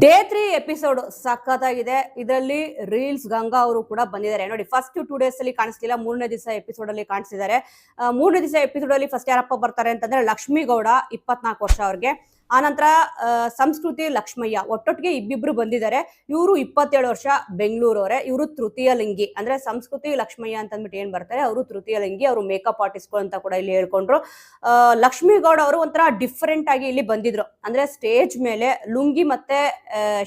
Day 3 episode ಸಖತ್ತಾಗಿದೆ. ಇದರಲ್ಲಿ reels Ganga ಅವರು ಕೂಡ ಬಂದಿದ್ದಾರೆ ನೋಡಿ. ಫಸ್ಟ್ 2 ಡೇಸ್ ಅಲ್ಲಿ ಕಾಣಿಸ್ತಿಲ್ಲ, ಮೂರನೇ ದಿವಸ ಎಪಿಸೋಡ್ ಅಲ್ಲಿ ಕಾಣಿಸ್ತಿದ್ದಾರೆ. ಮೂರನೇ ದಿವಸ ಎಪಿಸೋಡ್ ಅಲ್ಲಿ ಫಸ್ಟ್ ಯಾರಪ್ಪ ಬರ್ತಾರೆ ಅಂತಂದ್ರೆ ಲಕ್ಷ್ಮಿ ಗೌಡ, 24 ವರ್ಷ ಅವ್ರಿಗೆ. ಆನಂತರ ಸಂಸ್ಕೃತಿ ಲಕ್ಷ್ಮಯ್ಯ, ಒಟ್ಟೊಟ್ಟಿಗೆ ಇಬ್ಬಿಬ್ರು ಬಂದಿದ್ದಾರೆ. ಇವರು 27 ವರ್ಷ, ಬೆಂಗಳೂರವರೇ. ಇವರು ತೃತೀಯ ಲಿಂಗಿ, ಅಂದ್ರೆ ಸಂಸ್ಕೃತಿ ಲಕ್ಷ್ಮಯ್ಯ ಅಂತ ಅಂದ್ಬಿಟ್ಟು ಏನ್ ಬರ್ತಾರೆ ಅವರು ತೃತೀಯ ಲಿಂಗಿ. ಅವರು ಮೇಕಪ್ ಆರ್ಟಿಸ್ಟ್ ಅಂತ ಕೂಡ ಇಲ್ಲಿ ಹೇಳ್ಕೊಂಡ್ರು. ಲಕ್ಷ್ಮಿ ಗೌಡ ಅವರು ಒಂಥರ ಡಿಫ್ರೆಂಟ್ ಆಗಿ ಇಲ್ಲಿ ಬಂದಿದ್ರು. ಅಂದ್ರೆ ಸ್ಟೇಜ್ ಮೇಲೆ ಲುಂಗಿ ಮತ್ತೆ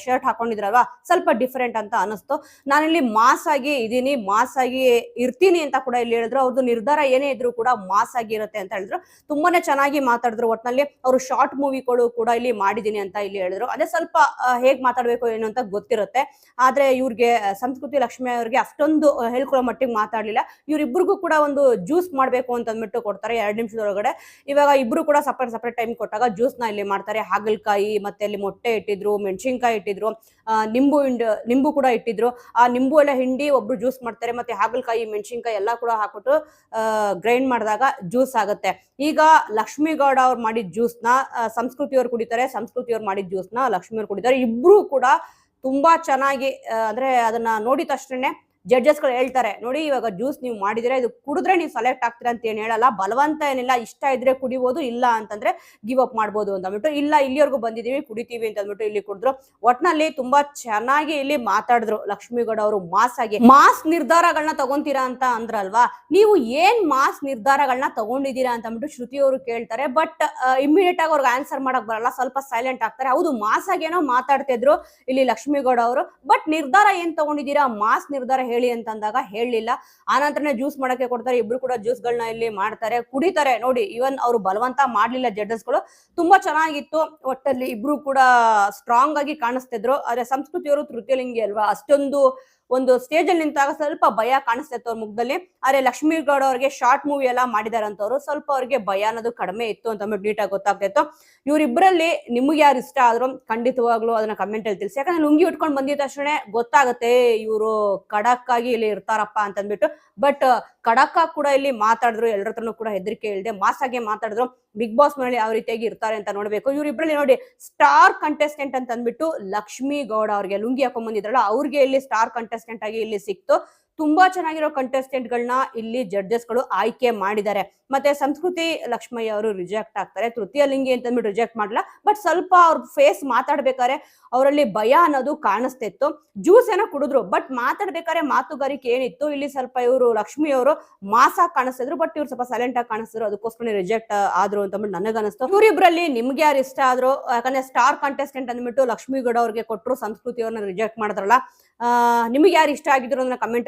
ಶರ್ಟ್ ಹಾಕೊಂಡಿದ್ರಲ್ವಾ, ಸ್ವಲ್ಪ ಡಿಫ್ರೆಂಟ್ ಅಂತ ಅನಿಸ್ತು. ನಾನಿಲ್ಲಿ ಮಾಸ್ ಆಗಿ ಇದೀನಿ, ಮಾಸ್ ಆಗಿ ಇರ್ತೀನಿ ಅಂತ ಕೂಡ ಇಲ್ಲಿ ಹೇಳಿದ್ರು. ಅವ್ರದ್ದು ನಿರ್ಧಾರ ಏನೇ ಇದ್ರು ಕೂಡ ಮಾಸ್ ಆಗಿ ಇರುತ್ತೆ ಅಂತ ಹೇಳಿದ್ರು. ತುಂಬಾನೇ ಚೆನ್ನಾಗಿ ಮಾತಾಡಿದ್ರು. ಒಟ್ನಲ್ಲಿ ಅವರು ಶಾರ್ಟ್ ಮೂವಿಗಳು ಕೂಡ ಇಲ್ಲಿ ಮಾಡಿದೀನಿ ಅಂತ ಇಲ್ಲಿ ಹೇಳಿದ್ರು. ಅದೇ ಸ್ವಲ್ಪ ಹೇಗ್ ಮಾತಾಡ್ಬೇಕು ಏನು ಅಂತ ಗೊತ್ತಿರುತ್ತೆ. ಆದ್ರೆ ಇವ್ರಿಗೆ ಸಂಸ್ಕೃತಿ ಲಕ್ಷ್ಮಿ ಅವ್ರಿಗೆ ಅಷ್ಟೊಂದು ಹೇಳ್ಕೊಳ್ಳೋ ಮಟ್ಟಿಗೆ ಮಾತಾಡ್ಲಿಲ್ಲ. ಇವ್ರಿಬ್ರಿಗೂ ಕೂಡ ಒಂದು ಜ್ಯೂಸ್ ಮಾಡ್ಬೇಕು ಅಂತ ಅಂದ್ಬಿಟ್ಟು ಕೊಡ್ತಾರೆ 2 ನಿಮಿಷದೊಳಗಡೆ. ಇವಾಗ ಇಬ್ರು ಕೂಡ ಸಪರೇಟ್ ಟೈಮ್ ಕೊಟ್ಟಾಗ ಜ್ಯೂಸ್ ನ ಇಲ್ಲಿ ಮಾಡ್ತಾರೆ. ಹಾಗಲಕಾಯಿ ಮತ್ತೆ ಅಲ್ಲಿ ಮೊಟ್ಟೆ ಇಟ್ಟಿದ್ರು, ಮೆಣಸಿನ್ಕಾಯಿ ಇಟ್ಟಿದ್ರು, ನಿಂಬು ಕೂಡ ಇಟ್ಟಿದ್ರು. ಆ ನಿಂಬು ಎಲ್ಲ ಹಿಂಡಿ ಒಬ್ರು ಜ್ಯೂಸ್ ಮಾಡ್ತಾರೆ. ಮತ್ತೆ ಹಾಗಲಕಾಯಿ, ಮೆಣಸಿನ್ಕಾಯಿ ಎಲ್ಲ ಕೂಡ ಹಾಕ್ಬಿಟ್ಟು ಗ್ರೈಂಡ್ ಮಾಡಿದಾಗ ಜ್ಯೂಸ್ ಆಗುತ್ತೆ. ಈಗ ಲಕ್ಷ್ಮಿ ಗೌಡ ಅವ್ರು ಮಾಡಿದ ಜ್ಯೂಸ್ ನ ಸಂಸ್ಕೃತಿ ಅವ್ರು ಕುಡಿತಾರೆ, ಸಂಸ್ಕೃತಿ ಅವ್ರು ಮಾಡಿದ ಜ್ಯೂಸ್ ನ ಲಕ್ಷ್ಮಿ ಅವ್ರು ಕುಡಿತಾರೆ. ಇಬ್ರು ಕೂಡ ತುಂಬಾ ಚೆನ್ನಾಗಿ ಅಂದ್ರೆ ಅದನ್ನ ನೋಡಿದ ತಕ್ಷಣ ಜಡ್ಜಸ್ ಗಳು ಹೇಳ್ತಾರೆ, ನೋಡಿ ಇವಾಗ ಜ್ಯೂಸ್ ನೀವು ಮಾಡಿದ್ರೆ ಇದು ಕುಡಿದ್ರೆ ನೀವು ಸೆಲೆಕ್ಟ್ ಆಗ್ತೀರಾ ಅಂತ ಏನ್ ಹೇಳಲ್ಲ, ಬಲವಂತ ಏನಿಲ್ಲ, ಇಷ್ಟ ಇದ್ರೆ ಕುಡಿಬಹುದು, ಇಲ್ಲ ಅಂತಂದ್ರೆ ಗಿವ್ ಅಪ್ ಮಾಡ್ಬೋದು ಅಂತ ಅಂದ್ಬಿಟ್ಟು, ಇಲ್ಲ ಇಲ್ಲಿವರೆಗೂ ಬಂದಿದೀವಿ ಕುಡಿತೀವಿ ಅಂತ ಅಂದ್ಬಿಟ್ಟು ಇಲ್ಲಿ ಕುಡಿದ್ರು. ಒಟ್ನಲ್ಲಿ ತುಂಬಾ ಚೆನ್ನಾಗಿ ಇಲ್ಲಿ ಮಾತಾಡಿದ್ರು ಲಕ್ಷ್ಮಿಗೌಡ ಅವರು. ಮಾಸ್ ನಿರ್ಧಾರಗಳನ್ನ ತಗೊಂತೀರಾ ಅಂತ ಅಂದ್ರಲ್ವಾ, ನೀವು ಏನ್ ಮಾಸ್ ನಿರ್ಧಾರಗಳನ್ನ ತಗೊಂಡಿದ್ದೀರಾ ಅಂತ ಅಂದ್ಬಿಟ್ಟು ಶ್ರುತಿ ಅವರು ಕೇಳ್ತಾರೆ. ಬಟ್ ಇಮಿಡಿಯೇಟ್ ಆಗಿ ಅವ್ರಿಗೆ ಆನ್ಸರ್ ಮಾಡಕ್ ಬರಲ್ಲ, ಸ್ವಲ್ಪ ಸೈಲೆಂಟ್ ಆಗ್ತಾರೆ. ಹೌದು, ಮಾಸ್ ಆಗೇನೋ ಮಾತಾಡ್ತಿದ್ರು ಇಲ್ಲಿ ಲಕ್ಷ್ಮಿಗೌಡ ಅವರು, ಬಟ್ ನಿರ್ಧಾರ ಏನ್ ತಗೊಂಡಿದ್ದೀರಾ, ಮಾಸ್ ನಿರ್ಧಾರ ಹೇಳಿ ಅಂತ ಅಂದಾಗ ಹೇಳಲಿಲ್ಲ. ಆನಂತರನೇ ಜ್ಯೂಸ್ ಮಾಡಕ್ಕೆ ಕೊಡ್ತಾರೆ. ಇಬ್ರು ಕೂಡ ಜ್ಯೂಸ್ ಗಳನ್ನ ಇಲ್ಲಿ ಮಾಡ್ತಾರೆ, ಕುಡಿತಾರೆ. ನೋಡಿ, ಇವನ್ ಅವರು ಬಲವಂತ ಮಾಡ್ಲಿಲ್ಲ ಜಡ್ಜಸ್ ಗಳು. ತುಂಬಾ ಚೆನ್ನಾಗಿತ್ತು. ಒಟ್ಟಲ್ಲಿ ಇಬ್ರು ಕೂಡ ಸ್ಟ್ರಾಂಗ್ ಆಗಿ ಕಾಣಿಸ್ತಿದ್ರು. ಆದ್ರೆ ಸಂಸ್ಕೃತಿಯವರು ತೃತೀಯ ಲಿಂಗಿ ಅಲ್ವಾ, ಅಷ್ಟೊಂದು ಒಂದು ಸ್ಟೇಜ್ ಅಲ್ಲಿ ನಿಂತಾಗ ಸ್ವಲ್ಪ ಭಯ ಕಾಣಿಸ್ತಿತ್ತು ಅವ್ರ ಮುಖದಲ್ಲಿ. ಆದ್ರೆ ಲಕ್ಷ್ಮಿ ಗೌಡ ಅವ್ರಿಗೆ ಶಾರ್ಟ್ ಮೂವಿ ಎಲ್ಲ ಮಾಡಿದಾರಂತವ್ರು, ಸ್ವಲ್ಪ ಅವ್ರಿಗೆ ಭಯ ಅನ್ನೋದು ಕಡಿಮೆ ಇತ್ತು ಅಂತ ನೀಟಾಗಿ ಗೊತ್ತಾಗ್ತಿತ್ತು. ಇವ್ರಿಬ್ರಲ್ಲಿ ನಿಮ್ಗೆ ಯಾರು ಇಷ್ಟ ಆದ್ರು ಖಂಡಿತವಾಗ್ಲೂ ಅದನ್ನ ಕಮೆಂಟ್ ಅಲ್ಲಿ ತಿಳಿಸಿ. ಯಾಕಂದ್ರೆ ಲುಂಗಿ ಉಟ್ಕೊಂಡು ಬಂದಿದ ತಕ್ಷಣ ಗೊತ್ತಾಗುತ್ತೆ ಇವರು ಖಡಕ್ ಆಗಿ ಇಲ್ಲಿ ಇರ್ತಾರಪ್ಪ ಅಂತ ಅಂದ್ಬಿಟ್ಟು. ಬಟ್ ಖಡಕ್ ಆಗಿ ಕೂಡ ಇಲ್ಲಿ ಮಾತಾಡಿದ್ರು, ಎಲ್ಲರ ಹತ್ರನೂ ಕೂಡ ಹೆದರಿಕೆ ಇಲ್ಲದೆ ಮಾಸ್ ಆಗಿ ಮಾತಾಡಿದ್ರು. ಬಿಗ್ ಬಾಸ್ ಮನೇಲಿ ಯಾವ ರೀತಿಯಾಗಿ ಇರ್ತಾರೆ ಅಂತ ನೋಡ್ಬೇಕು. ಇವ್ರಿಬ್ರಲ್ಲಿ ನೋಡಿ, ಸ್ಟಾರ್ ಕಂಟೆಸ್ಟೆಂಟ್ ಅಂತ ಅಂದ್ಬಿಟ್ಟು ಲಕ್ಷ್ಮಿ ಗೌಡ ಅವ್ರಿಗೆ ಲುಂಗಿ ಹಾಕೊಂಡ್ ಬಂದಿದ್ರಲ್ಲ, ಅವ್ರಿಗೆ ಇಲ್ಲಿ ಸ್ಟಾರ್ ಕಂಟೆಸ್ಟೆಂಟ್ ಆಗಿ ಇಲ್ಲಿ ಸಿಕ್ತು. ತುಂಬಾ ಚೆನ್ನಾಗಿರೋ ಕಂಟೆಸ್ಟೆಂಟ್ ಗಳನ್ನ ಇಲ್ಲಿ ಜಡ್ಜಸ್ ಗಳು ಆಯ್ಕೆ ಮಾಡಿದ್ದಾರೆ. ಮತ್ತೆ ಸಂಸ್ಕೃತಿ ಲಕ್ಷ್ಮಯ್ಯ ಅವರು ರಿಜೆಕ್ಟ್ ಆಗ್ತಾರೆ. ತೃತೀಯ ಲಿಂಗಿ ಅಂತ ಅಂದ್ಬಿಟ್ಟು ರಿಜೆಕ್ಟ್ ಮಾಡಲ್ಲ, ಬಟ್ ಸ್ವಲ್ಪ ಅವ್ರ ಫೇಸ್ ಮಾತಾಡ್ಬೇಕಾದ್ರೆ ಅವರಲ್ಲಿ ಭಯ ಅನ್ನೋದು ಕಾಣಿಸ್ತಿತ್ತು. ಜ್ಯೂಸ್ ಏನೋ ಕುಡಿದ್ರು, ಬಟ್ ಮಾತಾಡ್ಬೇಕಾದ್ರೆ ಮಾತುಗಾರಿಕೆ ಏನಿತ್ತು ಇಲ್ಲಿ ಸ್ವಲ್ಪ ಇವರು ಲಕ್ಷ್ಮಿ ಅವರು ಮಾಸ್ ಆಗಿ ಕಾಣಿಸ್ತಿದ್ರು, ಬಟ್ ಇವ್ರು ಸ್ವಲ್ಪ ಸೈಲೆಂಟ್ ಆಗಿ ಕಾಣಿಸ್ತಿದ್ರು. ಅದಕ್ಕೋಸ್ಕರ ರಿಜೆಕ್ಟ್ ಆದ್ರು ಅಂತ ನನಗನ್ನಿಸ್ತು. ಇವರಿಬ್ರಲ್ಲಿ ನಿಮ್ಗೆ ಯಾರು ಇಷ್ಟ ಆದ್ರು? ಯಾಕಂದ್ರೆ ಸ್ಟಾರ್ ಕಂಟೆಸ್ಟೆಂಟ್ ಅಂದ್ಬಿಟ್ಟು ಲಕ್ಷ್ಮಿ ಗೌಡ ಅವ್ರಿಗೆ ಕೊಟ್ಟರು, ಸಂಸ್ಕೃತಿ ಅವ್ರನ್ನ ರಿಜೆಕ್ಟ್ ಮಾಡಿದ್ರಲ್ಲ. ನಿಮ್ಗೆ ಯಾರು ಇಷ್ಟ ಆಗಿದ್ರು ಅದನ್ನ ಕಮೆಂಟ್